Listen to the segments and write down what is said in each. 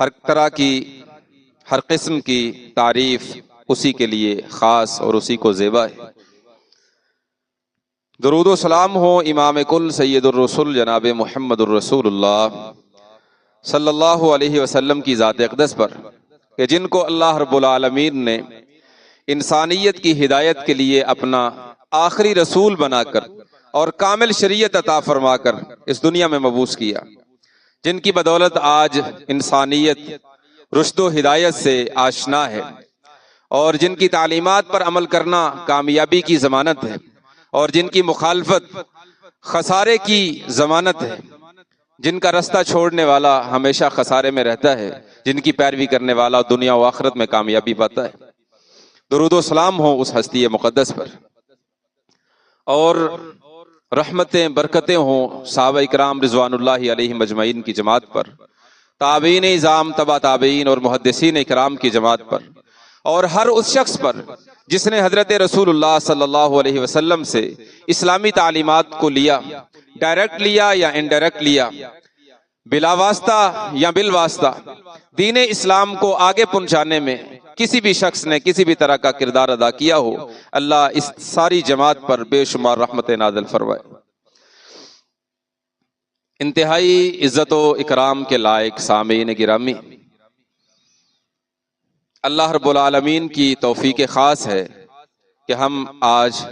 ہر طرح کی ہر قسم کی تعریف اسی کے لیے خاص اور اسی کو زیبا ہے۔ درود و سلام ہو امام کل سید الرسول جناب محمد الرسول اللہ صلی اللہ علیہ وسلم کی ذات اقدس پر، کہ جن کو اللہ رب العالمین نے انسانیت کی ہدایت کے لیے اپنا آخری رسول بنا کر اور کامل شریعت عطا فرما کر اس دنیا میں مبعوث کیا، جن کی بدولت آج انسانیت رشد و ہدایت سے آشنا ہے، اور جن کی تعلیمات پر عمل کرنا کامیابی کی ضمانت ہے، اور جن کی مخالفت خسارے کی ضمانت ہے، جن کا رستہ چھوڑنے والا ہمیشہ خسارے میں رہتا ہے، جن کی پیروی کرنے والا دنیا و آخرت میں کامیابی پاتا ہے۔ درود و سلام ہو اس ہستی مقدس پر، اور رحمتیں برکتیں ہوں صحابہ اکرام رضوان اللہ علیہ مجمعین کی جماعت پر، تابعین اعظام تبع تابعین اور محدثین اکرام کی جماعت پر، اور ہر اس شخص پر جس نے حضرت رسول اللہ صلی اللہ علیہ وسلم سے اسلامی تعلیمات کو لیا، ڈائریکٹ لیا یا انڈائریکٹ لیا، بلا واسطہ یا بالواسطہ، دین اسلام کو آگے پہنچانے میں کسی بھی شخص نے کسی بھی طرح کا کردار ادا کیا ہو، اللہ اس ساری جماعت پر بے شمار رحمت نازل فرمائے۔ انتہائی عزت و اکرام کے لائق سامعین گرامی، اللہ رب العالمین کی توفیق خاص ہے کہ ہم آج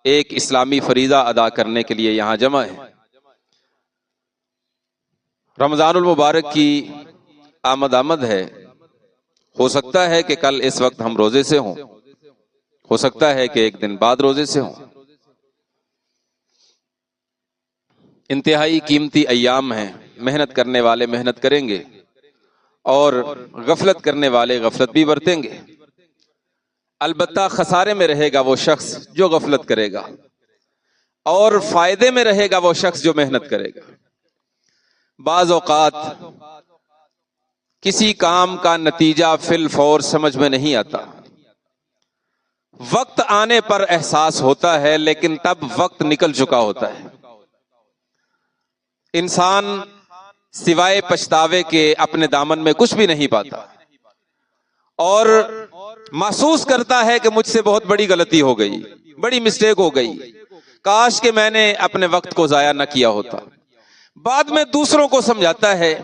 ایک اسلامی فریضہ ادا کرنے کے لیے یہاں جمع ہیں۔ رمضان المبارک کی آمد ہے، ہو سکتا ہے کہ کل اس وقت ہم روزے سے ہوں، ہو سکتا ہے کہ ایک دن بعد روزے سے ہوں۔ انتہائی قیمتی ایام ہیں، محنت کرنے والے محنت کریں گے اور غفلت کرنے والے غفلت بھی برتیں گے۔ البتہ خسارے میں رہے گا وہ شخص جو غفلت کرے گا، اور فائدے میں رہے گا وہ شخص جو محنت کرے گا۔ بعض اوقات کسی کام کا نتیجہ فی الفور سمجھ میں نہیں آتا، وقت آنے پر احساس ہوتا ہے، لیکن تب وقت نکل چکا ہوتا ہے۔ انسان سوائے پچھتاوے کے اپنے دامن میں کچھ بھی نہیں پاتا، اور محسوس کرتا ہے کہ مجھ سے بہت بڑی غلطی ہو گئی، بڑی مسٹیک ہو گئی، کاش کہ میں نے اپنے وقت کو ضائع نہ کیا ہوتا۔ بعد میں دوسروں کو سمجھاتا ہے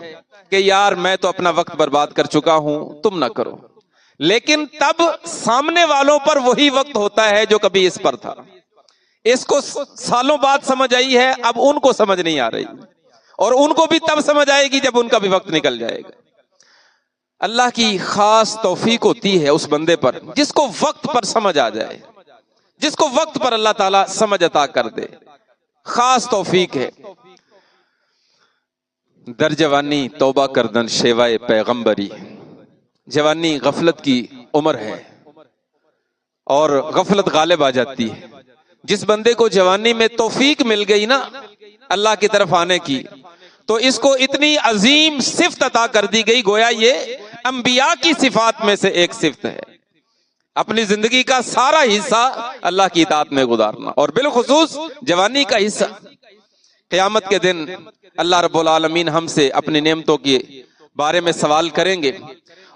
کہ یار میں تو اپنا وقت برباد کر چکا ہوں، تم نہ کرو، لیکن تب سامنے والوں پر وہی وقت ہوتا ہے جو کبھی اس پر تھا۔ اس کو سالوں بعد سمجھ آئی ہے، اب ان کو سمجھ نہیں آ رہی، اور ان کو بھی تب سمجھ آئے گی جب ان کا بھی وقت نکل جائے گا۔ اللہ کی خاص توفیق ہوتی ہے اس بندے پر جس کو وقت پر سمجھ آ جائے، جس کو وقت پر اللہ تعالیٰ سمجھ عطا کر دے، خاص توفیق ہے۔ در جوانی توبہ کردن شیوائے پیغمبری، جوانی غفلت کی عمر ہے اور غفلت غالب آ جاتی ہے۔ جس بندے کو جوانی میں توفیق مل گئی نا اللہ کی طرف آنے کی، تو اس کو اتنی عظیم صفت عطا کر دی گئی، گویا یہ انبیاء کی صفات میں سے ایک صفت ہے، اپنی زندگی کا سارا حصہ اللہ کی اطاعت میں گزارنا، اور بالخصوص جوانی کا حصہ۔ قیامت کے دن اللہ رب العالمین ہم سے اپنی نعمتوں کے بارے میں سوال کریں گے،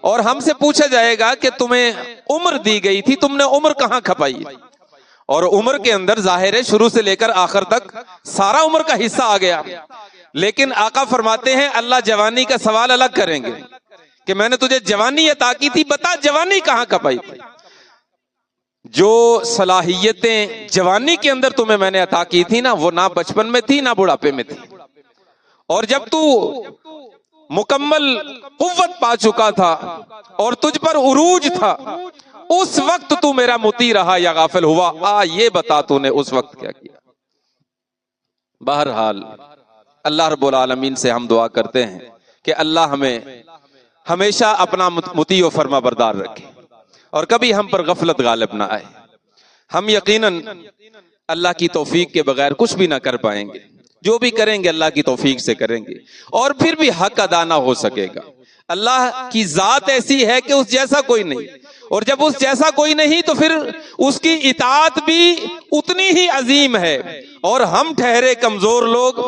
اور ہم سے پوچھا جائے گا کہ تمہیں عمر دی گئی تھی، تم نے عمر کہاں کھپائی؟ اور عمر کے اندر ظاہر ہے شروع سے لے کر آخر تک سارا عمر کا حصہ آ گیا، لیکن آقا فرماتے ہیں اللہ جوانی کا سوال الگ کریں گے کہ میں نے تجھے جوانی عطا کی تھی، بتا جوانی کہاں کھپائی تھی؟ جو صلاحیتیں جوانی کے اندر تمہیں میں نے عطا کی تھی نا، وہ نہ بچپن میں تھی نہ بڑھاپے میں تھی، اور جب تو مکمل قوت پا چکا تھا اور تجھ پر عروج تھا، اس وقت تو میرا مطیع رہا یا غافل ہوا؟ یہ بتا تو نے اس وقت کیا کیا؟ بہرحال اللہ رب العالمین سے ہم دعا کرتے ہیں کہ اللہ ہمیں ہمیشہ اپنا مطیع و فرما بردار رکھے، اور کبھی ہم پر غفلت غالب نہ آئے۔ ہم یقیناً اللہ کی توفیق کے بغیر کچھ بھی نہ کر پائیں گے، جو بھی کریں گے اللہ کی توفیق سے کریں گے، اور پھر بھی حق ادا نہ ہو سکے گا۔ اللہ کی ذات ایسی ہے کہ اس جیسا کوئی نہیں، اور جب اس جیسا کوئی نہیں تو پھر اس کی اطاعت بھی اتنی ہی عظیم ہے، اور ہم ٹھہرے کمزور لوگ،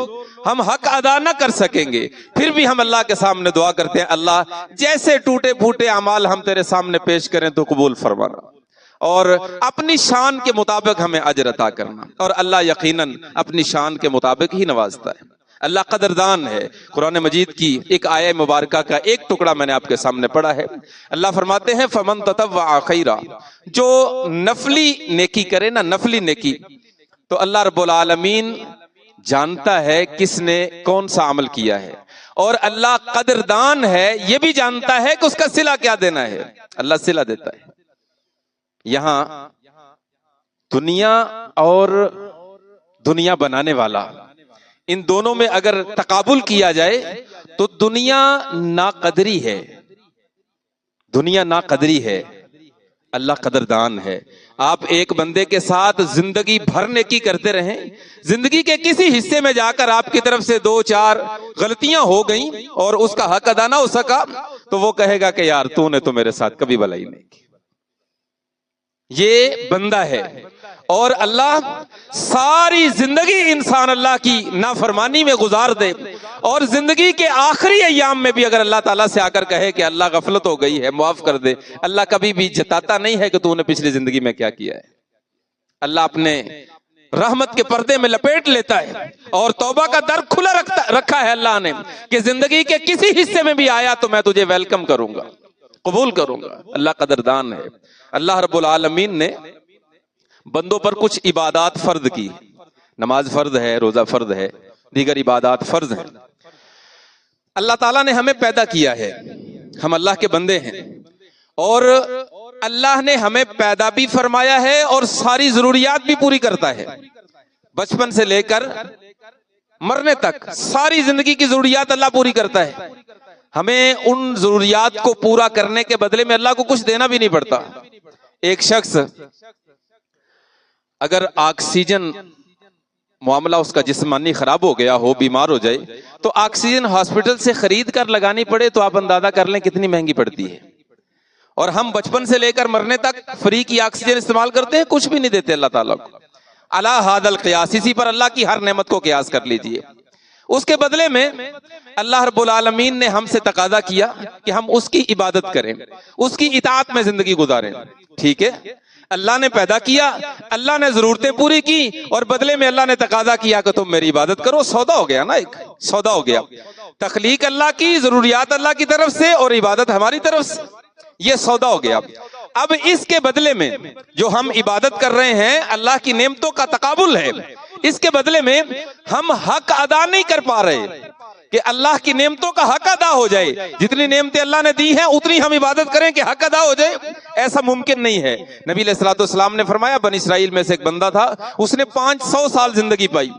ہم حق ادا نہ کر سکیں گے، پھر بھی ہم اللہ کے سامنے دعا کرتے ہیں اللہ جیسے ٹوٹے پھوٹے اعمال ہم تیرے سامنے پیش کریں تو قبول فرمانا، اور اپنی شان کے مطابق ہمیں اجر عطا کرنا، اور اللہ یقیناً اپنی شان کے مطابق ہی نوازتا ہے، اللہ قدردان ہے۔ قرآن مجید کی ایک آیہ مبارکہ کا ایک ٹکڑا میں نے آپ کے سامنے پڑھا ہے، اللہ فرماتے ہیں فمن تطوع خیرا، جو نفلی نیکی کرے نا، نفلی نیکی، تو اللہ رب العالمین جانتا ہے کس نے کون سا عمل کیا ہے، اور اللہ قدردان ہے، یہ بھی جانتا ہے کہ اس کا صلہ کیا دینا ہے، اللہ صلہ دیتا ہے۔ یہاں دنیا اور دنیا بنانے والا، ان دونوں میں اگر تقابل کیا جائے تو دنیا ناقدری ہے، دنیا ناقدری ہے، اللہ قدردان ہے۔ آپ ایک بندے کے ساتھ زندگی بھر نیکی کرتے رہیں، زندگی کے کسی حصے میں جا کر آپ کی طرف سے 2-4 غلطیاں ہو گئیں اور اس کا حق ادا نہ ہو سکا، تو وہ کہے گا کہ یار تو نے تو میرے ساتھ کبھی بھلائی نہیں کی۔ یہ بندہ ہے، اور اللہ ساری زندگی انسان اللہ کی نافرمانی میں گزار دے، اور زندگی کے آخری ایام میں بھی اگر اللہ تعالیٰ سے آ کر کہے کہ اللہ غفلت ہو گئی ہے معاف کر دے، اللہ کبھی بھی جتاتا نہیں ہے کہ تو نے پچھلی زندگی میں کیا کیا ہے۔ اللہ اپنے رحمت کے پردے میں لپیٹ لیتا ہے، اور توبہ کا در کھلا رکھا ہے اللہ نے کہ زندگی کے کسی حصے میں بھی آیا تو میں تجھے ویلکم کروں گا، قبول کروں گا۔ اللہ قدردان ہے۔ اللہ رب العالمین نے بندوں پر کچھ عبادات فرض کی، نماز فرض ہے، روزہ فرض ہے، دیگر عبادات فرض ہیں۔ اللہ تعالیٰ نے ہمیں پیدا کیا ہے، ہم اللہ کے بندے ہیں، اور اللہ نے ہمیں پیدا بھی فرمایا ہے اور ساری ضروریات بھی پوری کرتا ہے، بچپن سے لے کر مرنے تک ساری زندگی کی ضروریات اللہ پوری کرتا ہے۔ ہمیں ان ضروریات کو پورا کرنے کے بدلے میں اللہ کو کچھ دینا بھی نہیں پڑتا۔ ایک شخص اگر آکسیجن معاملہ اس کا جسمانی خراب ہو گیا ہو، بیمار ہو جائے، تو آکسیجن ہاسپٹل سے خرید کر لگانی پڑے تو آپ اندازہ کر لیں کتنی مہنگی پڑتی ہے، اور ہم بچپن سے لے کر مرنے تک فری کی آکسیجن استعمال کرتے ہیں، کچھ بھی نہیں دیتے اللہ تعالیٰ کو۔ علی ھذا القیاس، اسی پر اللہ کی ہر نعمت کو قیاس کر لیجئے۔ اس کے بدلے میں اللہ رب العالمین نے ہم سے تقاضا کیا کہ ہم اس کی عبادت کریں، اس کی اطاعت میں زندگی گزاریں۔ ٹھیک ہے، اللہ نے پیدا کیا، اللہ نے ضرورتیں پوری کی، اور بدلے میں اللہ نے تقاضا کیا کہ تم میری عبادت کرو۔ سودا ہو گیا نا، ایک سودا ہو گیا، تخلیق اللہ کی، ضروریات اللہ کی طرف سے، اور عبادت ہماری طرف سے، یہ سودا ہو گیا۔ اب اس کے بدلے میں جو ہم عبادت کر رہے ہیں، اللہ کی نعمتوں کا تقابل ہے، اس کے بدلے میں ہم حق ادا نہیں کر پا رہے کہ اللہ کی نعمتوں کا حق ادا ہو جائے۔ جتنی نعمتیں اللہ نے دی ہیں اتنی ہم عبادت کریں کہ حق ادا ہو جائے، ایسا ممکن نہیں ہے۔ نبی علیہ الصلوۃ والسلام نے فرمایا، بنی اسرائیل میں سے ایک بندہ تھا، اس نے 500 سال زندگی پائی،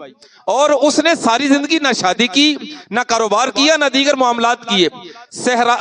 اور اس نے ساری زندگی نہ شادی کی، نہ کاروبار کیا، نہ دیگر معاملات کیے۔ صحرا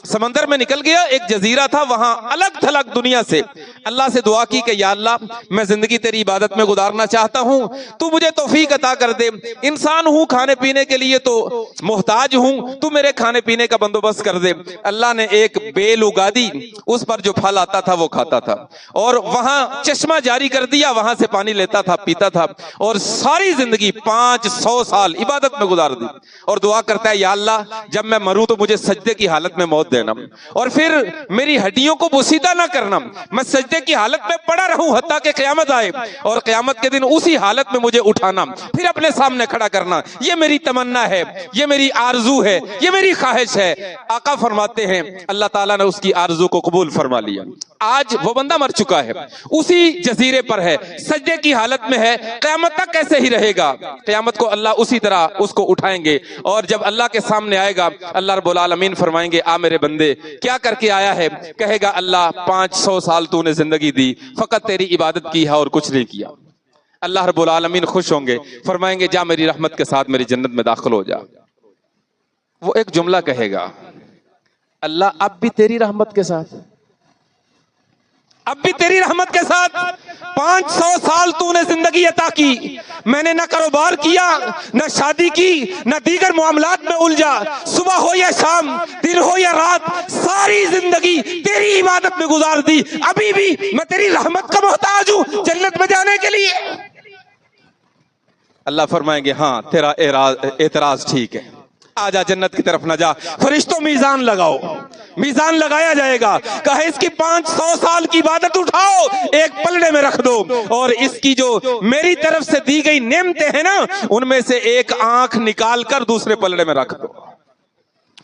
سمندر میں نکل گیا، ایک جزیرہ تھا، وہاں الگ تھلگ دنیا سے اللہ سے دعا کی کہ یا اللہ میں زندگی تیری عبادت میں گزارنا چاہتا ہوں، تو مجھے توفیق عطا کر دے۔ انسان ہوں، کھانے پینے کے لیے تو محتاج ہوں، تو میرے کھانے پینے کا بندوبست کر دے۔ اللہ نے ایک بیل اگا دی، اس پر جو پھل آتا تھا وہ کھاتا تھا، اور وہاں چشمہ جاری کر دیا، وہاں سے پانی لیتا تھا، پیتا تھا، اور ساری زندگی 500 سال عبادت میں گزار دی، اور دعا کرتا ہے یا اللہ جب میں مروں تو مجھے سجدے کی حالت میں موت دینا، اور پھر میری ہڈیوں کو بوسیدہ نہ کرنا، میں سجدے کی حالت میں پڑا رہوں حتیٰ کہ قیامت آئے، اور قیامت کے دن اسی حالت میں مجھے اٹھانا، پھر اپنے سامنے کھڑا کرنا۔ یہ میری تمنا ہے، یہ میری آرزو ہے، یہ میری خواہش ہے۔ آقا فرماتے ہیں اللہ تعالیٰ نے اس کی آرزو کو قبول فرما لیا۔ آج وہ بندہ مر چکا ہے، اسی جزیرے پر ہے، سجدے کی حالت میں ہے، قیامت تک کیسے ہی رہے گا؟ قیامت کو اللہ اسی طرح اس کو اٹھائیں گے، اور جب اللہ کے سامنے آئے گا اللہ رب العالمین فرمائیں گے آ میرے بندے کیا کر کے آیا ہے؟ کہے گا اللہ 500 سال تو نے زندگی دی، فقط تیری عبادت کی ہے اور کچھ نہیں کیا۔ اللہ رب العالمین خوش ہوں گے، فرمائیں گے جا میری رحمت کے ساتھ میری جنت میں داخل ہو جا۔ وہ ایک جملہ کہے گا، اللہ اب بھی تیری رحمت کے ساتھ، اب بھی تیری رحمت کے ساتھ 500 سال تو نے زندگی عطا کی، میں نے نہ کاروبار کیا، نہ شادی کی، نہ دیگر معاملات میں الجھا، صبح ہو یا شام، دن ہو یا رات، ساری زندگی تیری عبادت میں گزار دی، ابھی بھی میں تیری رحمت کا محتاج ہوں جنت میں جانے کے لیے۔ اللہ فرمائیں گے ہاں تیرا اعتراض ٹھیک ہے، آجا جنت کی طرف نہ جا۔ فرشتوں میزان لگاؤ، میزان لگایا جائے گا، کہا اس کی 500 سال کی عبادت اٹھاؤ ایک پلڑے میں رکھ دو، اور اس کی جو میری طرف سے دی گئی نعمتیں ہیں نا ان میں سے ایک آنکھ نکال کر دوسرے پلڑے میں رکھ دو،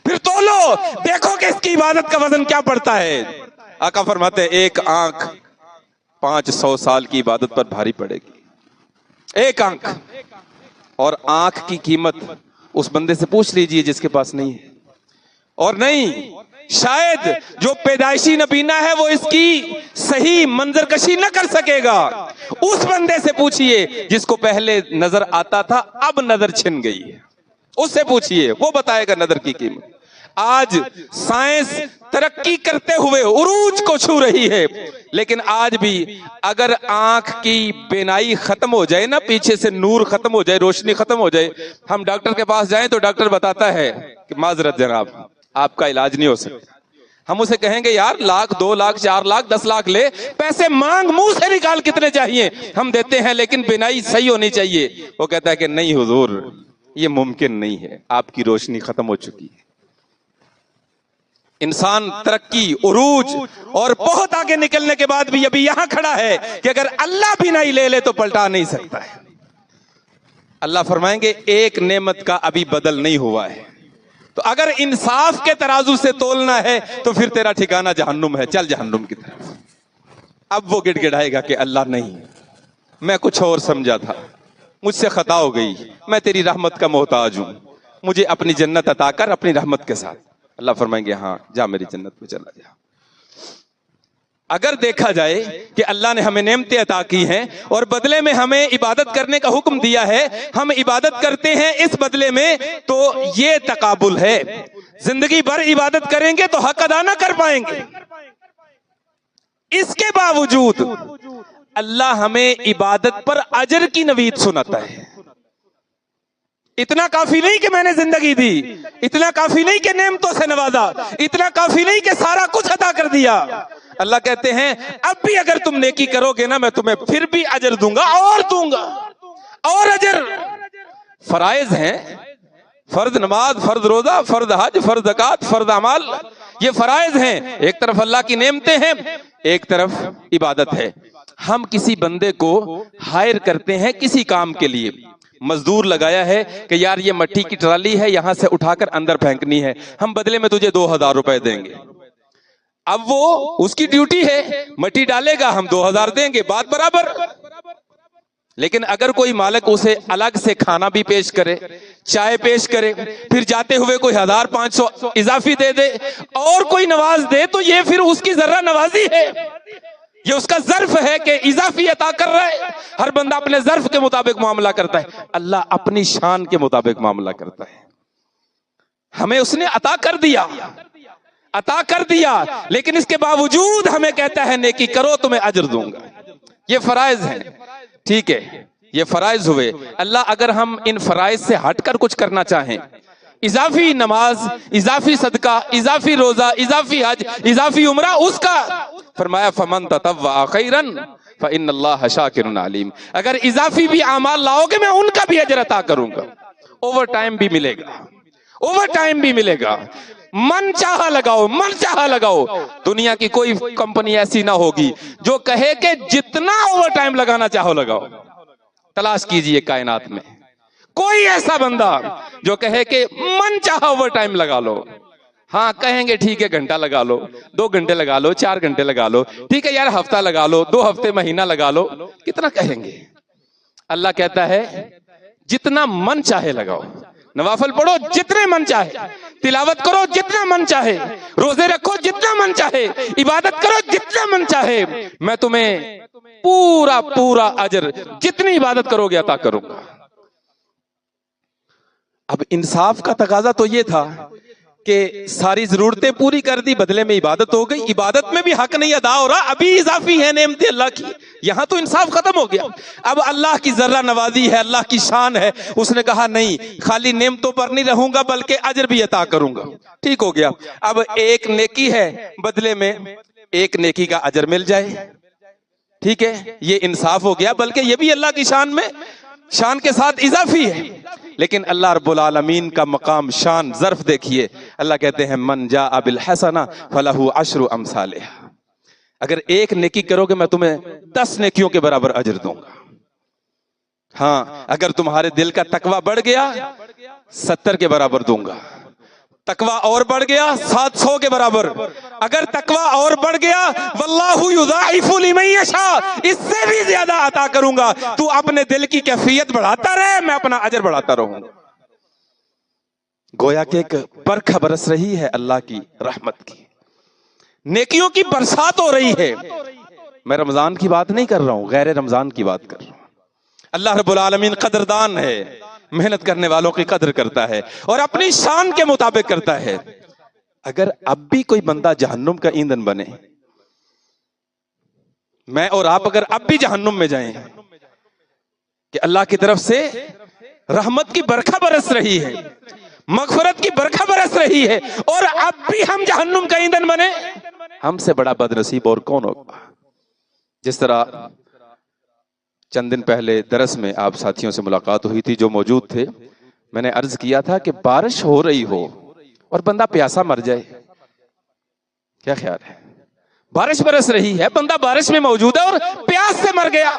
پھر تولو دیکھو کہ اس کی عبادت کا وزن کیا پڑتا ہے۔ آقا فرماتے ہیں ایک آنکھ 500 سال کی عبادت پر بھاری پڑے گی، ایک آنکھ۔ اور آنکھ کی قیمت اس بندے سے پوچھ لیجئے جس کے پاس نہیں ہے، اور نہیں شاید جو پیدائشی نبینا ہے وہ اس کی صحیح منظر کشی نہ کر سکے گا، اس بندے سے پوچھئے جس کو پہلے نظر آتا تھا اب نظر چھن گئی ہے، اس سے پوچھئے وہ بتائے گا نظر کی قیمت۔ آج سائنس ترقی کرتے ہوئے عروج کو چھو رہی ہے، لیکن آج بھی اگر آنکھ کی بینائی ختم ہو جائے نا، پیچھے سے نور ختم ہو جائے، روشنی ختم ہو جائے، ہم ڈاکٹر کے پاس جائیں تو ڈاکٹر بتاتا ہے کہ معذرت جناب آپ کا علاج نہیں ہو سکتا۔ ہم اسے کہیں گے یار 1 لاکھ 2 لاکھ 4 لاکھ 10 لاکھ لے، پیسے مانگ منہ سے نکال کتنے چاہیے، ہم دیتے ہیں، لیکن بینائی صحیح ہونی چاہیے۔ وہ کہتا ہے کہ نہیں حضور یہ ممکن نہیں ہے، آپ کی روشنی ختم ہو چکی ہے۔ انسان ترقی، عروج اور بہت آگے نکلنے کے بعد بھی ابھی یہاں کھڑا ہے کہ اگر اللہ بھی نہیں لے لے تو پلٹا نہیں سکتا ہے۔ اللہ فرمائیں گے ایک نعمت کا ابھی بدل نہیں ہوا ہے، تو اگر انصاف کے ترازو سے تولنا ہے تو پھر تیرا ٹھکانہ جہنم ہے، چل جہنم کی طرف۔ اب وہ گڑ گڑائے گا کہ اللہ نہیں، میں کچھ اور سمجھا تھا، مجھ سے خطا ہو گئی، میں تیری رحمت کا محتاج ہوں، مجھے اپنی جنت عطا کر اپنی رحمت کے ساتھ۔ اللہ فرمائیں گے ہاں جا میری جنت میں چلا جا۔ اگر دیکھا جائے کہ اللہ نے ہمیں نعمتیں عطا کی ہیں اور بدلے میں ہمیں عبادت کرنے کا حکم دیا ہے، ہم عبادت کرتے ہیں اس بدلے میں، تو یہ تقابل ہے۔ زندگی بھر عبادت کریں گے تو حق ادا نہ کر پائیں گے، اس کے باوجود اللہ ہمیں عبادت پر اجر کی نوید سناتا ہے۔ اتنا کافی نہیں کہ میں نے زندگی دی، اتنا کافی نہیں کہ نعمتوں سے نوازا، اتنا کافی نہیں کہ سارا کچھ عطا کر دیا۔ اللہ کہتے ہیں اب بھی اگر تم نیکی کرو گے نا میں تمہیں پھر بھی اجر دوں گا، اور دوں گا، اور اجر۔ فرائض ہیں، فرض نماز، فرض روزہ، فرض حج، فرض زکوٰۃ، فرض اعمال، یہ فرائض ہیں۔ ایک طرف اللہ کی نعمتیں ہیں، ایک طرف عبادت ہے۔ ہم کسی بندے کو ہائر کرتے ہیں کسی کام کے لیے، مزدور لگایا ہے کہ یار یہ مٹی کی ٹرالی ہے یہاں سے اٹھا کر اندر پھینکنی ہے، ہم بدلے میں تجھے 2000 روپے دیں گے۔ اب وہ اس کی ڈیوٹی ہے، مٹی ڈالے گا، ہم 2000 دیں گے، بات برابر۔ لیکن اگر کوئی مالک اسے الگ سے کھانا بھی پیش کرے، چائے پیش کرے، پھر جاتے ہوئے کوئی 1500 اضافی دے دے اور کوئی نواز دے، تو یہ پھر اس کی ذرہ نوازی ہے، یہ اس کا ظرف ہے کہ اضافی عطا کر رہا ہے۔ ہر بندہ اپنے ظرف کے مطابق معاملہ کرتا ہے، اللہ اپنی شان کے مطابق معاملہ کرتا ہے۔ ہمیں اس نے عطا کر دیا، عطا کر دیا، لیکن اس کے باوجود ہمیں کہتا ہے نیکی کرو تمہیں اجر دوں گا۔ یہ فرائض ہیں، ٹھیک ہے، یہ فرائض ہوئے۔ اللہ اگر ہم ان فرائض سے ہٹ کر کچھ کرنا چاہیں، اضافی نماز، اضافی صدقہ، اضافی روزہ، اضافی حج، اضافی عمرہ، اس کا فرمایا فَمَن تَطَوَّعَ خَيْرًا فَإِنَّ اللَّهَ شَاكِرٌ عَلِيمٌ۔ اگر اضافی بھی اعمال لاؤ گے میں ان کا بھی اجر عطا کروں گا، اوور ٹائم بھی ملے گا، اوور ٹائم بھی ملے گا۔ من چاہا لگاؤ، من چاہا لگاؤ۔ دنیا کی کوئی کمپنی ایسی نہ ہوگی جو کہے کہ جتنا اوور ٹائم لگانا چاہو لگاؤ۔ تلاش کیجئے کائنات میں کوئی ایسا بندہ جو کہے کہ من چاہا اوور ٹائم لگا لو۔ ہاں کہیں گے ٹھیک ہے گھنٹہ لگا لو، 2 گھنٹے لگا لو، 4 گھنٹے لگا لو، ٹھیک ہے یار ہفتہ لگا لو، 2 ہفتے مہینہ لگا لو، کتنا کہیں گے؟ اللہ کہتا ہے جتنا من چاہے لگاؤ، نوافل پڑھو جتنے من چاہے، تلاوت کرو جتنا من چاہے، روزے رکھو جتنا من چاہے، عبادت کرو جتنا من چاہے، میں تمہیں پورا پورا اجر جتنی عبادت کرو گے عطا کروں گا۔ اب انصاف کا تقاضا تو یہ تھا کہ ساری ضرورتیں پوری کر دی، بدلے میں عبادت ہو گئی، عبادت میں بھی حق نہیں ادا ہو رہا، ابھی اضافی ہے نعمتیں اللہ کی، یہاں تو انصاف ختم ہو گیا۔ اب اللہ کی ذرہ نوازی ہے، اللہ کی شان ہے، اس نے کہا نہیں خالی نعمتوں پر نہیں رہوں گا بلکہ اجر بھی عطا کروں گا۔ ٹھیک ہو گیا، اب ایک نیکی ہے بدلے میں ایک نیکی کا اجر مل جائے، ٹھیک ہے، یہ انصاف ہو گیا، بلکہ یہ بھی اللہ کی شان میں شان کے ساتھ اضافی ہے، لیکن اللہ رب العالمین کا مقام شان ظرف دیکھیے، اللہ کہتے ہیں من جاء بالحسنہ فلہ عشر امثالہا، اگر ایک نیکی کرو گے میں تمہیں 10 نیکیوں کے برابر اجر دوں گا۔ ہاں اگر تمہارے دل کا تقوی بڑھ گیا 70 کے برابر دوں گا، تقوی اور بڑھ گیا 700 کے برابر، اگر تقوی اور بڑھ گیا واللہ یضاعف لمن یشاء، اس سے بھی زیادہ عطا کروں گا، تو اپنے دل کی کیفیت بڑھاتا رہے، میں اپنا اجر بڑھاتا رہوں گا۔ گویا کہ ایک برکھا برس رہی ہے اللہ کی رحمت کی، نیکیوں کی برسات ہو رہی ہے۔ میں رمضان کی بات نہیں کر رہا ہوں، غیر رمضان کی بات کر رہا ہوں۔ اللہ رب العالمین قدردان ہے، محنت کرنے والوں کی قدر کرتا ہے اور اپنی شان کے مطابق کرتا ہے۔ اگر اب بھی کوئی بندہ جہنم کا ایندھن بنے، میں اور آپ اگر اب بھی جہنم میں جائیں کہ اللہ کی طرف سے رحمت کی برکھا برس رہی ہے، مغفرت کی برکھا برس رہی ہے، اور اب بھی ہم جہنم کا ایندھن بنے، ہم سے بڑا بد نصیب اور کون ہوگا؟ جس طرح چند دن پہلے درس میں آپ ساتھیوں سے ملاقات ہوئی تھی جو موجود تھے، میں نے عرض کیا تھا کہ بارش ہو رہی ہو اور بندہ پیاسا مر جائے، کیا خیال ہے؟ بارش برس رہی ہے، بندہ بارش میں موجود ہے اور پیاس سے مر گیا،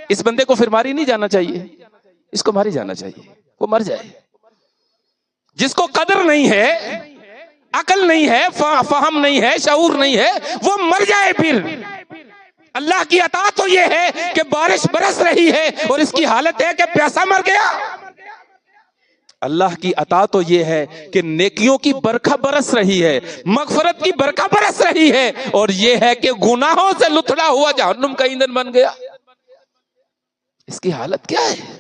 اس بندے کو پھر ماری نہیں جانا چاہیے، اس کو ماری جانا چاہیے، وہ مر جائے۔ جس کو قدر نہیں ہے، عقل نہیں ہے، فہم نہیں ہے، شعور نہیں ہے، وہ مر جائے۔ پھر اللہ کی عطا تو یہ ہے کہ بارش برس رہی ہے اور اس کی حالت ہے کہ پیاسا مر گیا۔ اللہ کی عطا تو یہ ہے کہ نیکیوں کی برکھا برس رہی ہے، مغفرت کی برکھا برس رہی ہے، اور یہ ہے کہ گناہوں سے لتھڑا ہوا جہنم کا ایندھن بن گیا۔ اس کی حالت کیا ہے؟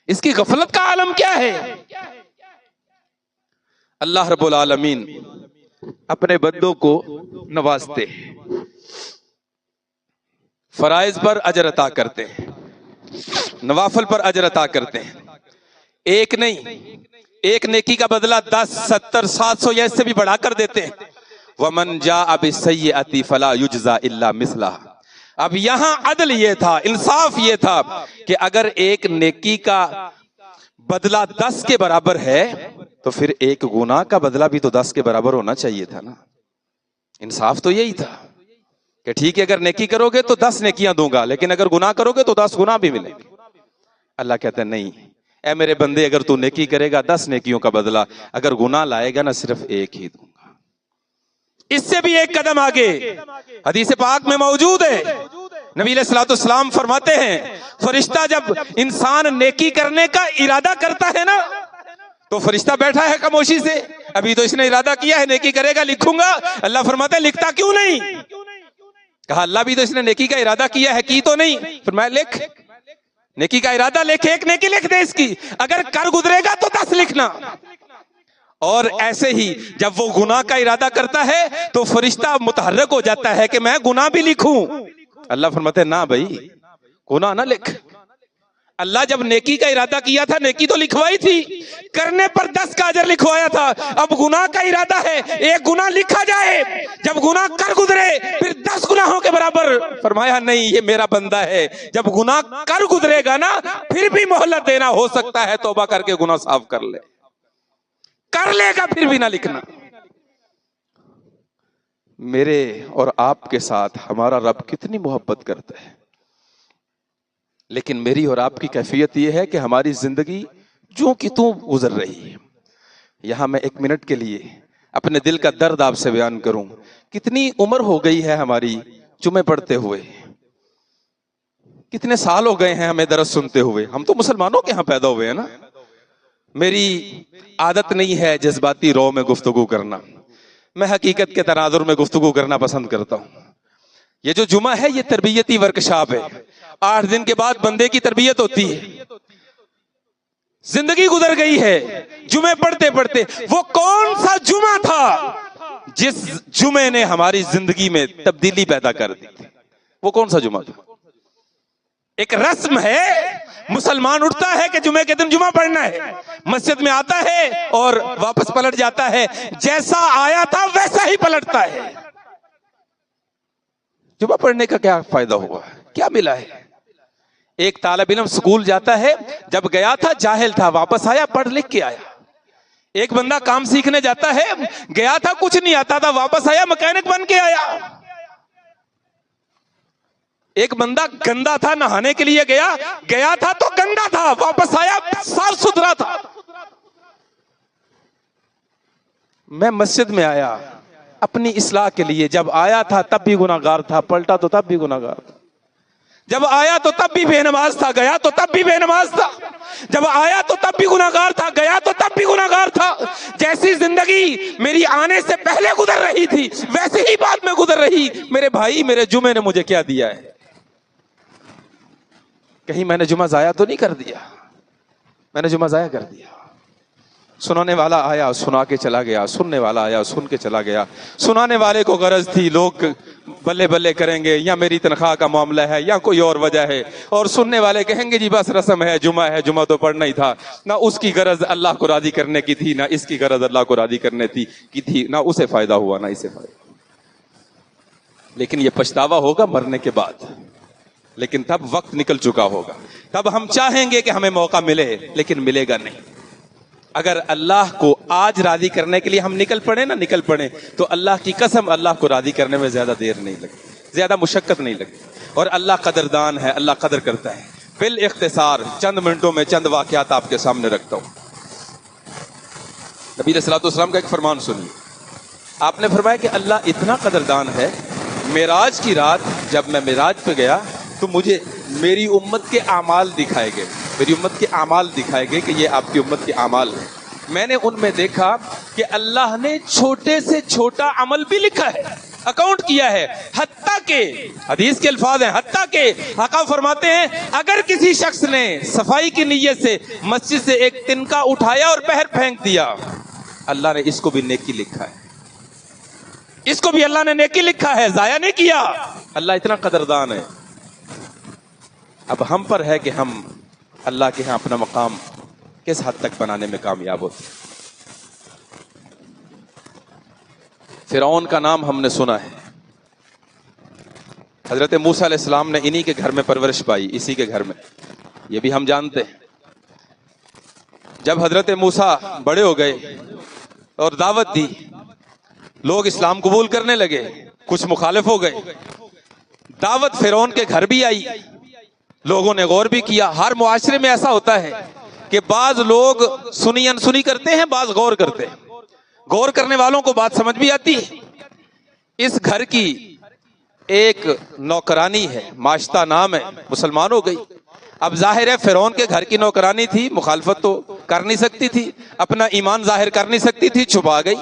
اس کی غفلت کا عالم کیا ہے؟ اللہ رب العالمین اپنے بندوں کو نوازتے ہیں، فرائض پر اجر عطا کرتے ہیں، نوافل پر اجر عطا کرتے ہیں، ایک نہیں، ایک نیکی کا بدلہ 10 70 700 یا اس سے بھی بڑھا کر دیتے ہیں۔ وَمَنْ جَاءَ بِالسَّيِّئَةِ فَلَا يُجْزَى إِلَّا مِثْلَهَا۔ اب یہاں عدل یہ تھا، انصاف یہ تھا کہ اگر ایک نیکی کا بدلہ 10 کے برابر ہے تو پھر ایک گناہ کا بدلہ بھی تو 10 کے برابر ہونا چاہیے تھا نا۔ انصاف تو یہی تھا کہ ٹھیک ہے اگر نیکی کرو گے تو 10 نیکیاں دوں گا، لیکن اگر گناہ کرو گے تو 10 گناہ بھی ملیں گے۔ اللہ کہتا ہے نہیں، اے میرے بندے اگر تو نیکی کرے گا 10 نیکیوں کا بدلہ، اگر گناہ لائے گا نا صرف ایک ہی دوں گا۔ اس سے بھی ایک قدم آگے حدیث پاک میں موجود ہے، نبی علیہ الصلوۃ والسلام فرماتے ہیں فرشتہ جب انسان نیکی کرنے کا ارادہ کرتا ہے نا تو فرشتہ بیٹھا ہے خاموشی سے، ابھی تو اس نے ارادہ کیا ہے نیکی کرے گا لکھوں گا، اللہ فرماتا ہے لکھتا کیوں نہیں؟ کہا اللہ بھی تو اس نے نیکی کا ارادہ کیا ہے، کی تو نہیں؟ فرمایا لکھ، نیکی کا ارادہ لکھ، ایک نیکی لکھ دے اس کی، اگر کر گزرے گا تو 10 لکھنا۔ اور ایسے ہی جب وہ گناہ کا ارادہ کرتا ہے تو فرشتہ متحرک ہو جاتا ہے کہ میں گناہ بھی لکھوں، اللہ فرماتے ہیں نہ بھائی گناہ نہ لکھ۔ اللہ جب نیکی کا ارادہ کیا تھا نیکی تو لکھوائی تھی، کرنے پر 10 کا اجر لکھوایا تھا، اب گناہ کا ارادہ ہے ایک گناہ لکھا جائے، جب گناہ کر گزرے پھر 10 گناہوں کے برابر، فرمایا نہیں یہ میرا بندہ ہے، جب گناہ کر گزرے گا نا پھر بھی مہلت دینا، ہو سکتا ہے توبہ کر کے گناہ صاف کر لے، کر لے گا پھر بھی نہ لکھنا۔ میرے اور آپ کے ساتھ ہمارا رب کتنی محبت کرتا ہے، لیکن میری اور آپ کی کیفیت یہ ہے کہ ہماری زندگی جو کہ توں گزر رہی ہے۔ یہاں میں 1 منٹ کے لیے اپنے دل کا درد آپ سے بیان کروں، کتنی عمر ہو گئی ہے ہماری جمعے پڑھتے ہوئے، کتنے سال ہو گئے ہیں ہمیں درس سنتے ہوئے، ہم تو مسلمانوں کے ہاں پیدا ہوئے ہیں نا۔ میری عادت نہیں ہے جذباتی رو میں گفتگو کرنا، میں حقیقت کے تناظر میں گفتگو کرنا پسند کرتا ہوں۔ یہ جو جمعہ ہے یہ تربیتی ورکشاپ ہے، 8 دن کے بعد بندے کی تربیت ہوتی ہے۔ زندگی گزر گئی ہے جمعے پڑھتے پڑھتے، وہ کون سا جمعہ تھا جس جمعے نے ہماری زندگی میں تبدیلی پیدا کر دی تھی؟ وہ کون سا جمعہ تھا؟ ایک رسم ہے، مسلمان اٹھتا ہے کہ جمعے کے دن جمعہ پڑھنا ہے، مسجد میں آتا ہے اور واپس پلٹ جاتا ہے، جیسا آیا تھا ویسا ہی پلٹتا ہے۔ جمعہ پڑھنے کا کیا فائدہ ہوا؟ کیا ملا ہے؟ ایک طالب علم سکول جاتا ہے، جب گیا تھا جاہل تھا، واپس آیا پڑھ لکھ کے آیا۔ ایک بندہ کام سیکھنے جاتا ہے، گیا تھا کچھ نہیں آتا تھا، واپس آیا مکینک بن کے آیا۔ ایک بندہ گندا تھا، نہانے کے لیے گیا تھا تو گندا تھا، واپس آیا صاف ستھرا تھا۔ میں مسجد میں آیا اپنی اصلاح کے لیے، جب آیا تھا تب بھی گناہگار تھا، پلٹا تو تب بھی گناہگار تھا۔ جب آیا تو تب بھی بے نماز تھا، گیا تو تب بھی بے نماز تھا۔ جب آیا تو تب بھی گناہگار تھا، گیا تو تب بھی گناہگار تھا۔ جیسی زندگی میری آنے سے پہلے گزر رہی تھی ویسے ہی بعد میں گزر رہی۔ میرے بھائی، میرے جمعے نے مجھے کیا دیا ہے؟ کہیں میں نے جمعہ ضائع تو نہیں کر دیا؟ میں نے جمعہ ضائع کر دیا؟ سنانے والا آیا سنا کے چلا گیا، سننے والا آیا سن کے چلا گیا۔ سنانے والے کو غرض تھی لوگ بلے بلے کریں گے، یا میری تنخواہ کا معاملہ ہے یا کوئی اور وجہ ہے، اور سننے والے کہیں گے جی بس رسم ہے، جمعہ تو پڑھنا ہی تھا۔ نہ اس کی غرض اللہ کو راضی کرنے کی تھی، نہ اس کی غرض اللہ کو راضی کرنے کی تھی، نہ اسے فائدہ ہوا نہ اسے فائدہ۔ لیکن یہ پچھتاوا ہوگا مرنے کے بعد، لیکن تب وقت نکل چکا ہوگا، تب ہم چاہیں گے کہ ہمیں موقع ملے لیکن ملے گا نہیں۔ اگر اللہ کو آج راضی کرنے کے لیے ہم نکل پڑے تو اللہ کی قسم اللہ کو راضی کرنے میں زیادہ دیر نہیں لگتی، زیادہ مشقت نہیں لگتی، اور اللہ قدردان ہے، اللہ قدر کرتا ہے۔ بالاختصار چند منٹوں میں چند واقعات آپ کے سامنے رکھتا ہوں۔ نبی علیہ الصلوۃ والسلام کا ایک فرمان سنیے۔ آپ نے فرمایا کہ اللہ اتنا قدردان ہے، معراج کی رات جب میں معراج پہ گیا تو مجھے میری امت کے اعمال دکھائے گئے، کہ یہ آپ کی امت کے اعمال ہیں۔ میں نے ان میں دیکھا کہ اللہ نے چھوٹے سے چھوٹا عمل بھی لکھا ہے، اکاؤنٹ کیا ہے، حتیٰ کہ حدیث کے الفاظ ہیں، حتیٰ کہ آقا فرماتے ہیں اگر کسی شخص نے صفائی کی نیت سے مسجد سے ایک تنکا اٹھایا اور باہر پھینک دیا، اللہ نے اس کو بھی نیکی لکھا ہے، اس کو بھی اللہ نے نیکی لکھا ہے، ضائع نہیں کیا۔ اللہ اتنا قدردان ہے۔ اب ہم پر ہے کہ ہم اللہ کے ہاں اپنا مقام کس حد تک بنانے میں کامیاب ہوتے ہیں۔ فرعون کا نام ہم نے سنا ہے، حضرت موسیٰ علیہ السلام نے انہی کے گھر میں پرورش پائی، اسی کے گھر میں، یہ بھی ہم جانتے ہیں۔ جب حضرت موسیٰ بڑے ہو گئے اور دعوت دی، لوگ اسلام قبول کرنے لگے، کچھ مخالف ہو گئے، دعوت فرعون کے گھر بھی آئی، لوگوں نے غور بھی کیا۔ ہر معاشرے میں ایسا ہوتا ہے کہ بعض لوگ سنی انسنی کرتے ہیں، بعض غور کرتے ہیں، غور کرنے والوں کو بات سمجھ بھی آتی ہے۔ اس گھر کی ایک نوکرانی ہے، ماشطہ نام ہے، مسلمان ہو گئی۔ اب ظاہر ہے فرعون کے گھر کی نوکرانی تھی، مخالفت تو کر نہیں سکتی تھی، اپنا ایمان ظاہر کر نہیں سکتی تھی، چھپا گئی۔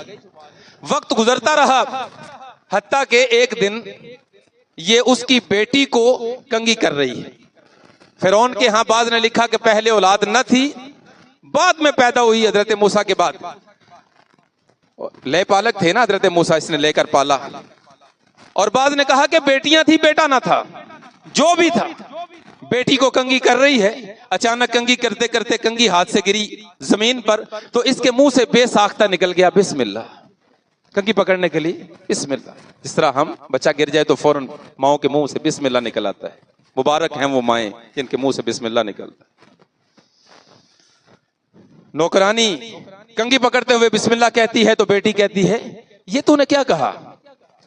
وقت گزرتا رہا، حتیٰ کہ ایک دن یہ اس کی بیٹی کو کنگھی کر رہی ہے۔ فرعون کے ہاں بعض نے لکھا کہ پہلے اولاد نہ تھی، بعد میں پیدا ہوئی حضرت موسیٰ کے بعد۔ لے پالک تھے نا حضرت موسیٰ، اس نے لے کر پالا۔ اور بعض نے کہا کہ بیٹیاں تھی، بیٹا نہ تھا، جو بھی تھا۔ بیٹی کو کنگھی کر رہی ہے، اچانک کنگھی کرتے کرتے کنگھی ہاتھ سے گری زمین پر، تو اس کے منہ سے بے ساختہ نکل گیا بسم اللہ۔ کنگھی پکڑنے کے لیے بسم اللہ، جس طرح ہم بچہ گر جائے تو فوراً ماؤں کے منہ سے بسم اللہ نکل آتا ہے۔ مبارک ہیں وہ مائیں جن کے منہ سے بسم اللہ نکلتا ہے۔ نوکرانی کنگھی پکڑتے ہوئے بسم اللہ کہتی ہے تو بیٹی کہتی ہے یہ تو نے کیا کہا؟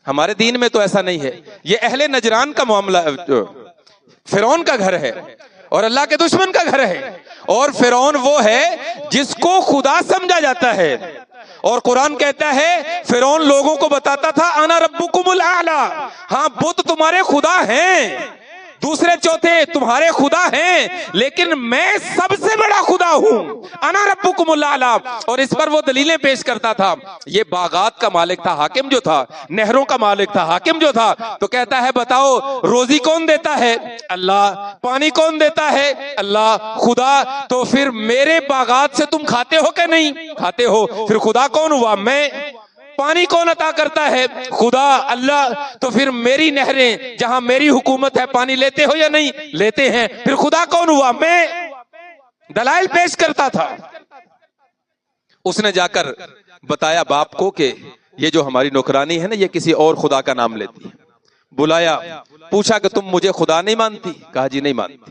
ہمارے دین میں تو ایسا نہیں ہے، یہ اہل نجران کا معاملہ، فرعون کا گھر ہے اور اللہ کے دشمن کا گھر ہے، اور فرعون وہ ہے جس کو خدا سمجھا جاتا ہے، اور قرآن کہتا ہے فرعون لوگوں کو بتاتا تھا انا ربکم الاعلی، ہاں بت تمہارے خدا ہیں، دوسرے چوتھے تمہارے خدا ہیں، لیکن میں سب سے بڑا خدا ہوں، انا ربکم الاعلی۔ اور اس پر وہ دلیلیں پیش کرتا تھا۔ یہ باغات کا مالک تھا، حاکم جو تھا، نہروں کا مالک تھا، حاکم جو تھا، تو کہتا ہے بتاؤ روزی کون دیتا ہے؟ اللہ۔ پانی کون دیتا ہے؟ اللہ۔ خدا۔ تو پھر میرے باغات سے تم کھاتے ہو کہ نہیں؟ کھاتے ہو۔ پھر خدا کون ہوا؟ میں۔ پانی کون عطا کرتا ہے؟ خدا، اللہ۔ تو پھر میری نہریں جہاں میری حکومت ہے پانی لیتے ہو یا نہیں؟ لیتے ہیں۔ پھر خدا کون ہوا؟ میں۔ دلائل پیش کرتا تھا۔ اس نے جا کر بتایا باپ کو کہ یہ جو ہماری نوکرانی ہے نا، یہ کسی اور خدا کا نام لیتی ہے۔ بلایا، پوچھا کہ تم مجھے خدا نہیں مانتی؟ کہا جی نہیں مانتی۔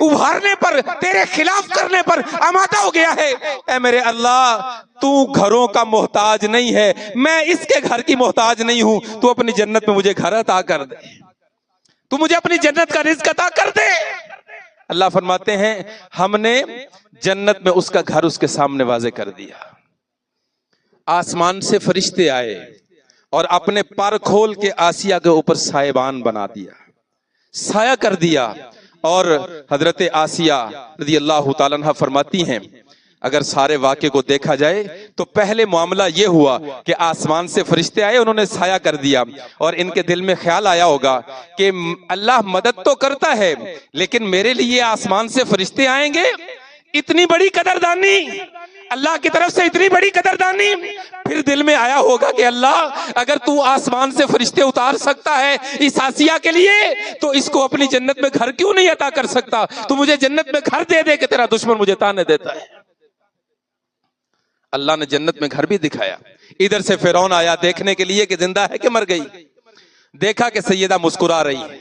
ابھارنے پر، تیرے خلاف کرنے پر آمادہ ہو گیا ہے۔ اے میرے اللہ، تو گھروں کا محتاج نہیں ہے، میں اس کے گھر کی محتاج نہیں ہوں، تو اپنی جنت میں مجھے گھر عطا کر دے، تو مجھے اپنی جنت کا رزق عطا کر دے۔ اللہ فرماتے ہیں ہم نے جنت میں اس کا گھر اس کے سامنے واضح کر دیا، آسمان سے فرشتے آئے اور اپنے پر کھول کے آسیہ کے اوپر سائبان بنا دیا، سایہ کر دیا۔ اور حضرت آسیہ رضی اللہ تعالیٰ عنہ فرماتی ہیں اگر سارے واقعے کو دیکھا جائے تو پہلے معاملہ یہ ہوا کہ آسمان سے فرشتے آئے، انہوں نے سایہ کر دیا، اور ان کے دل میں خیال آیا ہوگا کہ اللہ مدد تو کرتا ہے لیکن میرے لیے آسمان سے فرشتے آئیں گے، اتنی بڑی قدردانی، اللہ کی طرف سے اتنی بڑی قدردانی۔ پھر دل میں آیا ہوگا کہ اللہ اگر تو آسمان سے فرشتے اتار سکتا ہے اس آسیہ کے لیے تو اس کو اپنی جنت میں گھر کیوں نہیں عطا کر سکتا؟ تو مجھے جنت میں گھر دے دے کہ تیرا دشمن مجھے تانے دیتا ہے۔ اللہ نے جنت میں گھر بھی دکھایا۔ ادھر سے فرعون آیا دیکھنے کے لیے کہ زندہ ہے کہ مر گئی، دیکھا کہ سیدہ مسکرا رہی ہے،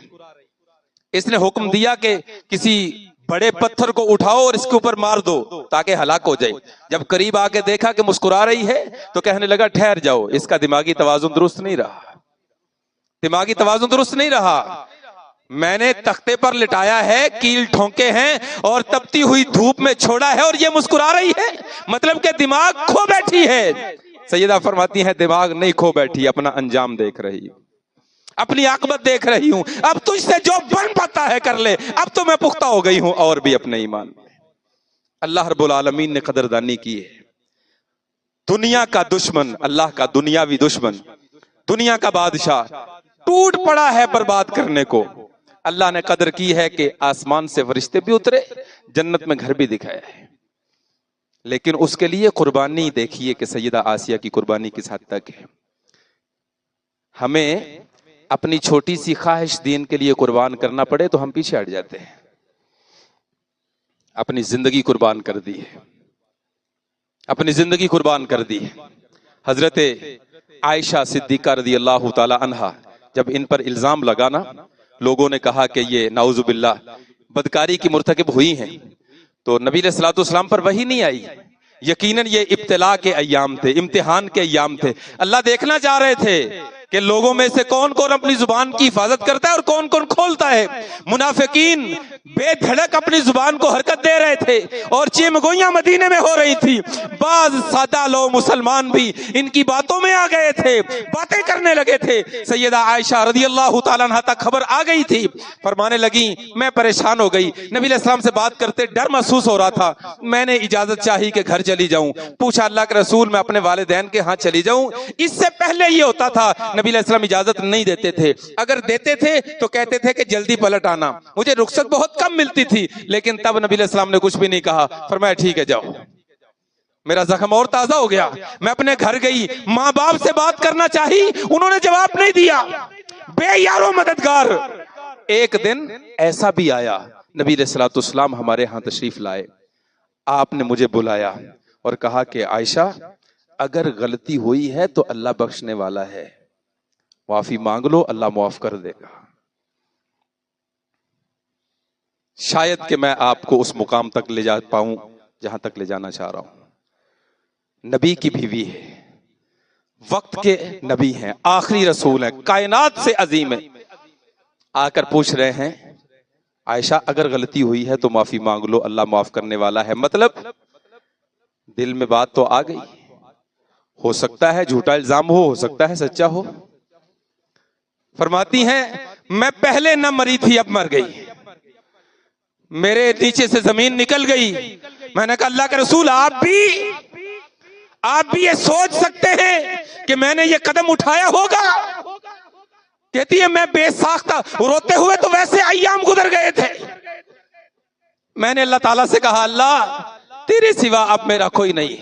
اس نے حکم دیا کہ کسی بڑے پتھر کو اٹھاؤ اور اس کے اوپر مار دو تاکہ ہلاک ہو جائے۔ جب قریب آ کے دیکھا کہ مسکرا رہی ہے تو کہنے لگا ٹھہر جاؤ، اس کا دماغی توازن درست نہیں رہا، دماغی توازن درست نہیں رہا، میں نے تختے پر لٹایا ہے، کیل ٹھونکے ہیں اور تپتی ہوئی دھوپ میں چھوڑا ہے اور یہ مسکرا رہی ہے، مطلب کہ دماغ کھو بیٹھی ہے۔ سیدہ فرماتی ہیں دماغ نہیں کھو بیٹھی، اپنا انجام دیکھ رہی ہوں، اپنی عاقبت دیکھ رہی ہوں، اب تجھ سے جو بن پاتا ہے کر لے، اب تو میں پختہ ہو گئی ہوں اور بھی اپنے ایمان میں۔ اللہ رب العالمین نے قدردانی کی ہے۔ دنیا کا دشمن، اللہ کا دنیاوی دشمن، دنیا کا بادشاہ ٹوٹ پڑا ہے برباد کرنے کو، اللہ نے قدر کی ہے کہ آسمان سے فرشتے بھی اترے، جنت میں گھر بھی دکھایا ہے، لیکن اس کے لیے قربانی دیکھیے کہ سیدہ آسیہ کی قربانی کس حد تک ہے۔ ہمیں اپنی چھوٹی سی خواہش دین کے لیے قربان کرنا پڑے تو ہم پیچھے ہٹ جاتے ہیں، اپنی زندگی قربان کر دی ہے، اپنی زندگی قربان کر دی ہے۔ حضرت عائشہ صدیقہ رضی اللہ تعالی عنہا جب ان پر الزام لگانا، لوگوں نے کہا کہ یہ نعوذ باللہ بدکاری کی مرتکب ہوئی ہیں، تو نبی علیہ الصلوۃ والسلام پر وحی نہیں آئی۔ یقیناً یہ ابتلا کے ایام تھے، امتحان کے ایام تھے، اللہ دیکھنا چاہ رہے تھے کہ لوگوں میں سے کون کون اپنی زبان کی حفاظت کرتا ہے اور کون کون کھولتا ہے۔ منافقین بے دھڑک اپنی زبان کو حرکت دے رہے تھے اور چیمگوئیاں مدینے میں ہو رہی تھی، بعض سادہ لوگ مسلمان بھی ان کی باتوں میں آ گئے تھے، باتیں کرنے لگے تھے۔ سیدہ عائشہ رضی اللہ تعالیٰ عنہا تک خبر آ گئی تھی، فرمانے لگیں میں پریشان ہو گئی، نبی علیہ السلام سے بات کرتے ڈر محسوس ہو رہا تھا، میں نے اجازت چاہی کہ گھر چلی جاؤں، پوچھا اللہ کے رسول میں اپنے والدین کے ہاں چلی جاؤں؟ اس سے پہلے یہ ہوتا تھا نبی علیہ السلام اجازت نہیں دیتے تھے، اگر دیتے تھے تو کہتے تھے کہ جلدی پلٹ آنا، مجھے رخصت بہت کم ملتی تھی، لیکن تب نبی علیہ السلام نے کچھ بھی نہیں کہا، فرمایا ٹھیک ہے جاؤ۔ میرا زخم اور تازہ ہو گیا، میں اپنے گھر گئی، ماں باپ سے بات کرنا چاہی، انہوں نے جواب نہیں دیا، بے یارو مددگار۔ ایک دن ایسا بھی آیا، نبی علیہ الصلوۃ والسلام ہمارے ہاں تشریف لائے، آپ نے مجھے بلایا اور کہا کہ عائشہ اگر غلطی ہوئی ہے تو اللہ بخشنے والا ہے، معافی مانگ لو، اللہ معاف کر دے گا۔ شاید کہ میں آپ کو اس مقام تک لے جا پاؤں جہاں تک لے جانا چاہ رہا ہوں۔ نبی کی بیوی ہے، وقت کے نبی ہیں، آخری رسول ہیں، کائنات سے عظیم ہیں، آ کر پوچھ رہے ہیں عائشہ اگر غلطی ہوئی ہے تو معافی مانگ لو، اللہ معاف کرنے والا ہے۔ مطلب دل میں بات تو آ گئی، ہو سکتا ہے جھوٹا الزام ہو سکتا ہے سچا ہو۔ فرماتی ہیں میں پہلے نہ مری تھی اب مر گئی، میرے نیچے سے زمین نکل گئی۔ میں نے کہا اللہ کے رسول آپ بھی یہ سوچ سکتے ہیں کہ میں نے یہ قدم اٹھایا ہوگا؟ کہتی ہے میں بے ساختہ روتے ہوئے تو ویسے ایام گزر گئے تھے۔ میں نے اللہ تعالیٰ سے کہا اللہ تیرے سوا اب میرا کوئی نہیں،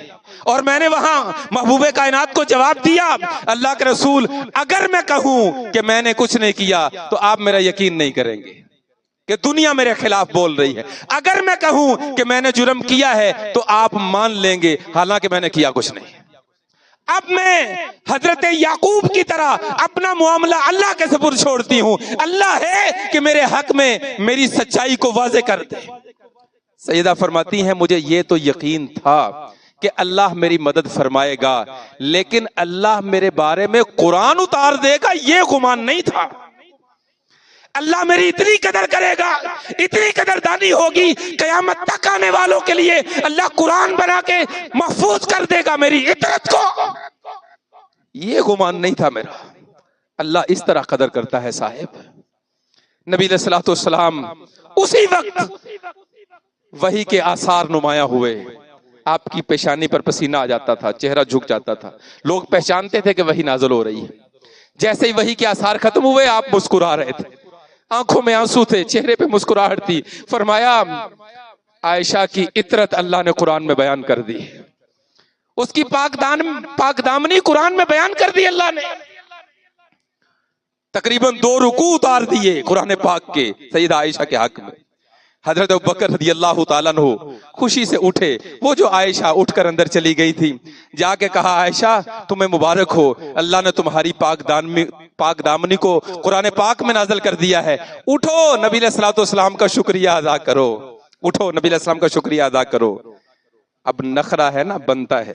اور میں نے وہاں محبوب کائنات کو جواب دیا اللہ کے رسول اگر میں کہوں کہ میں نے کچھ نہیں کیا تو آپ میرا یقین نہیں کریں گے کہ دنیا میرے خلاف بول رہی ہے، اگر میں کہوں کہ میں نے جرم کیا ہے تو آپ مان لیں گے حالانکہ میں نے کیا کچھ نہیں۔ اب میں حضرت یعقوب کی طرح اپنا معاملہ اللہ کے سپرد چھوڑتی ہوں، اللہ ہے کہ میرے حق میں میری سچائی کو واضح کر دے۔ سیدہ فرماتی ہیں مجھے یہ تو یقین تھا کہ اللہ میری مدد فرمائے گا، لیکن اللہ میرے بارے میں قرآن اتار دے گا یہ گمان نہیں تھا۔ اللہ میری اتنی قدر کرے گا، اتنی قدردانی ہوگی، قیامت تک آنے والوں کے لیے اللہ قرآن بنا کے محفوظ کر دے گا میری عطرت کو، یہ گمان نہیں تھا میرا۔ اللہ اس طرح قدر کرتا ہے صاحب۔ نبی علیہ الصلوۃ والسلام اسی وقت وحی کے آثار نمایاں ہوئے، آپ کی پیشانی پر پسینہ آ جاتا تھا، چہرہ جھک جاتا تھا، لوگ پہچانتے تھے کہ وحی نازل ہو رہی ہے۔ جیسے ہی وحی کے آثار ختم ہوئے آپ مسکرا رہے تھے، آنکھوں میں آنسو تھے، چہرے پہ مسکراہٹ تھی۔ فرمایا عائشہ کی عطرت اللہ نے قرآن میں بیان کر دی، اس کی پاک دامنی قرآن میں بیان کر دی اللہ نے۔ تقریباً 2 رکوع اتار دیے قرآن پاک کے سیدہ عائشہ کے حق میں۔ حضرت ابوبکر رضی اللہ تعالیٰ عنہ خوشی سے اٹھے، وہ جو عائشہ اٹھ کر اندر چلی گئی تھی، جا کے کہا عائشہ تمہیں مبارک ہو، اللہ نے تمہاری پاک دامنی کو قرآن پاک میں نازل کر دیا ہے، اٹھو نبی علیہ الصلوۃ والسلام کا شکریہ ادا کرو، اٹھو نبی علیہ السلام کا شکریہ ادا کرو۔ اب نخرہ ہے نا، بنتا ہے،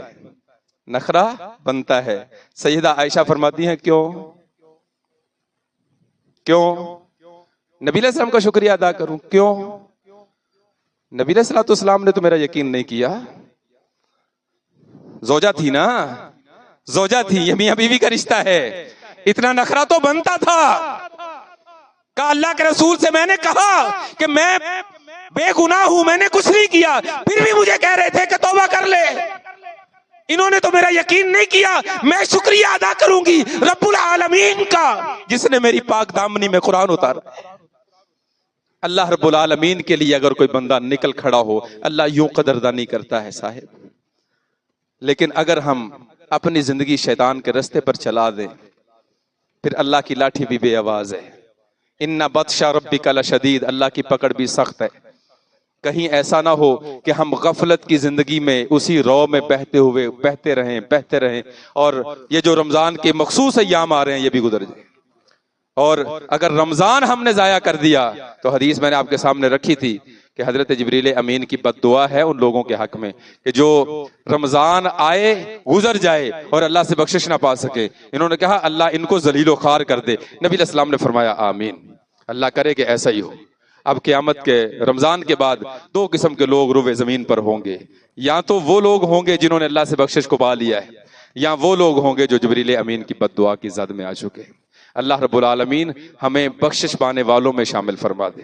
نخرہ بنتا ہے۔ سیدہ عائشہ فرماتی ہیں کیوں نبی علیہ السلام کا شکریہ ادا کروں؟ کیوں؟ نبی علیہ الصلوۃ والسلام نے تو میرا یقین نہیں کیا۔ زوجہ تھی نا، زوجہ تھی، یہ میاں بیوی کا رشتہ ہے، اتنا نخرہ تو بنتا تھا۔ کہ اللہ کے رسول سے میں نے کہا کہ میں بے گناہ ہوں، میں نے کچھ نہیں کیا، پھر بھی مجھے کہہ رہے تھے کہ توبہ کر لے۔ انہوں نے تو میرا یقین نہیں کیا، میں شکریہ ادا کروں گی رب العالمین کا جس نے میری پاک دامنی میں قرآن اتارا۔ اللہ رب العالمین کے لیے اگر کوئی بندہ نکل کھڑا ہو، اللہ یوں قدردانی کرتا ہے صاحب۔ لیکن اگر ہم اپنی زندگی شیطان کے رستے پر چلا دیں، پھر اللہ کی لاٹھی بھی بے آواز ہے۔ ان بطش ربک لشدید، اللہ کی پکڑ بھی سخت ہے۔ کہیں ایسا نہ ہو کہ ہم غفلت کی زندگی میں اسی رو میں بہتے رہیں اور یہ جو رمضان کے مخصوص ایام آ رہے ہیں یہ بھی گزر جائیں۔ اور اگر رمضان ہم نے ضائع کر دیا تو حدیث میں نے آپ کے سامنے رکھی تھی کہ حضرت جبریل امین کی بد دعا ہے ان لوگوں کے حق میں کہ جو رمضان آئے گزر جائے اور اللہ سے بخشش نہ پا سکے۔ انہوں نے کہا اللہ ان کو ذلیل و خوار کر دے۔ نبی علیہ السلام نے فرمایا آمین، اللہ کرے کہ ایسا ہی ہو۔ اب قیامت کے رمضان کے بعد 2 قسم کے لوگ روئے زمین پر ہوں گے، یا تو وہ لوگ ہوں گے جنہوں نے اللہ سے بخشش کو پا لیا ہے، یا وہ لوگ ہوں گے جو جبریل امین کی بد دعا کی زد میں آ چکے۔ اللہ رب العالمین ہمیں بخشش پانے والوں میں شامل فرما دے۔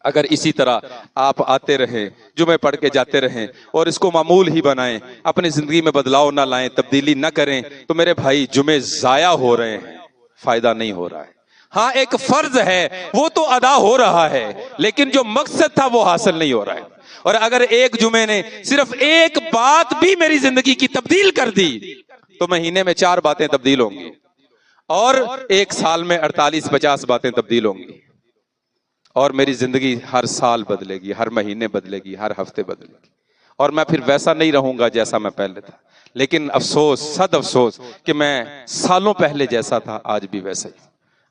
اگر اسی طرح آپ آتے رہیں، جمعے پڑھ کے جاتے رہیں اور اس کو معمول ہی بنائیں، اپنی زندگی میں بدلاؤ نہ لائیں، تبدیلی نہ کریں، تو میرے بھائی جمعے ضائع ہو رہے ہیں، فائدہ نہیں ہو رہا ہے۔ ہاں ایک فرض ہے وہ تو ادا ہو رہا ہے، لیکن جو مقصد تھا وہ حاصل نہیں ہو رہا ہے۔ اور اگر ایک جمعے نے صرف ایک بات بھی میری زندگی کی تبدیل کر دی تو مہینے میں 4 باتیں تبدیل ہوں گی، اور ایک سال میں 48-50 باتیں تبدیل ہوں گی، اور میری زندگی ہر سال بدلے گی، ہر مہینے بدلے گی، ہر ہفتے بدلے گی، اور میں پھر ویسا نہیں رہوں گا جیسا میں پہلے تھا۔ لیکن افسوس، صد افسوس کہ میں سالوں پہلے جیسا تھا آج بھی ویسا ہی۔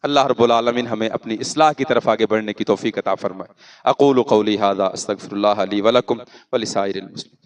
اللہ رب العالمین ہمیں اپنی اصلاح کی طرف آگے بڑھنے کی توفیق عطا فرمائے۔ اقول قولی ھذا استغفر اللہ لی ولکم ولسائر المسلمین۔